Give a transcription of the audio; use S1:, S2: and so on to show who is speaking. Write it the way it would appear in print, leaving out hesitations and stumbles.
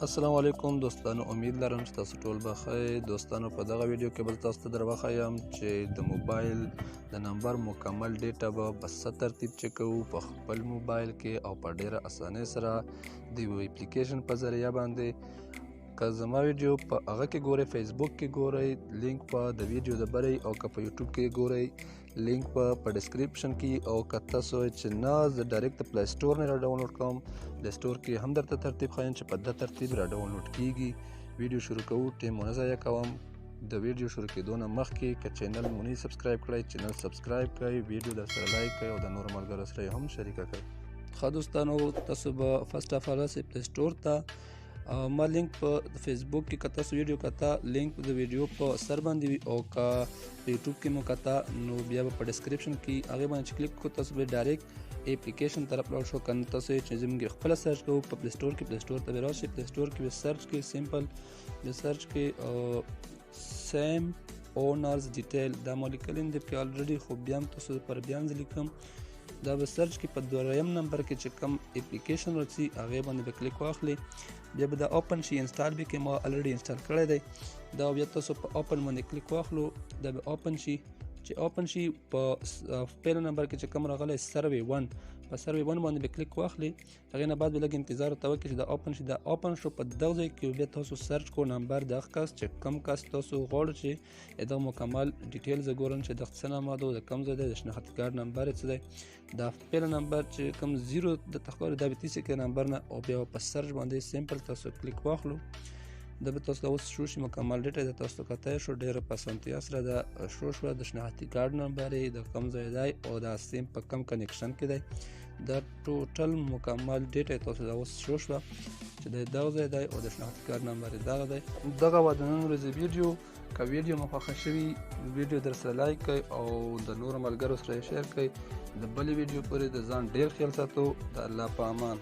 S1: السلام علیکم دوستانو، امید لرم چې تاسو ټول به ښه. دوستانو، په دغه ویډیو کې به تاسو ته در وښیم چې د موبایل د نمبر مکمل ډیټا به څه ترتیب چک کوو په خپل موبایل کې او په ډیره اسانۍ سره د یو اپلیکیشن په ذریعه باندې. که زما ویډیو په هغه کې ګورئ، فیسبوک کې ګورئ، لینک په د ویډیو د بری، او که په یوټیوب کې ګورئ لینک په ډسکریپشن کې، او که تاسو چې نه زه ډایرکټ پلی سټور نه را ډاونلوډ کوم، پلی سټور کې هم درته ترتیب ښایم چې په دغه ترتیب را ډاونلوډ کیږي. ویډیو شروع کوو، ټیم ونه ضایع کوم. د ویډیو شروع کېدو نه مخکې که چینل مو نه سبسکرایب کړئ، چینل سبسکرایب کړئ، ویډیو در سره لایک کړئ او د نورو ملګرو سره یې هم شریکه کړئ. ښه دوستانو، تاسو به فرسټ اف آل راسئ پلی سټور ته. ما لینک په فیسبوک کې که تاسو ویډیو کته، لینک د ویډیو په سر باندې وي، او که په یوټیوب کې مو کته نو بیا به په ډسکریپشن کې هغې باندې چې کلیک کړو تاسو به ډایرکټ اپلیکیشن طرف لاړ شو. که تاسو چې زموږ خپله سرچ کوو په پلی سټور کې، پلی سټور ته به راشئ. پلی سټور کې به سرچ کې سمپل به سرچ کې سیم اونرز ډیټیل دا ما لیکلی دی پکې الریډي، خو بیا هم تاسو لپاره بیا هم زه لیکم. دا به سرچ کې په دویم نمبر کې چې کوم اپلیکیشن راځي هغې باندې به کلیک واخلئ. بیا به دا اوپن شي، انسټال به کې ما الریډي انسټال کړی دی. دا بیا تاسو په اوپن باندې کلیک واخلو، دا به اوپن شي. چې اوپن شي په پیل نمبر کې چې کوم راغلی سروې 1، په سروې 1 باندې به کلیک واخلي. هغې نه بعد به لږ انتظار ورته وکړي چې دا اوپن شي. دا اوپن شو، په دغه ځای کې بیا تاسو سرچ کو نمبر د هغه کس چې کوم کس تاسو غواړئ چې دغه مکمل ډیټیل زه ګورم چې دغه څه نامه ده، د کوم ځای دی، د شناختي کارت نمبر یې څه دی. دا پیل نمبر چې کوم 0 درته ښکاري دا به تیسې کړئ نمبر نه، او بیا په سرچ باندې سمپل تاسو کلیک واخلو. دا به تاسو ته اوس شو شي مکمل ډیټا د تاسو کتای شو، ډیره په اسانتیا سره دا شو شوه. د شناختي کارت نمبر یې د کوم ځای دی او دا سیم په کوم کنیکشن کې دی، دا ټوټل مکمل ډیټا تاسو ته اوس شو شوه چې د دغه ځای دی او د شناختي کارت نمبر یې دغه دی. دغه وه د نن ورځې ویډیو. که ویډیو مو خوښه شوي، ویډیو در سره لایک کړئ او د نورو ملګرو سره یې شیر کړئ. د بلې ویډیو پورې د ځان ډیر خیال ساتو. د الله په امان.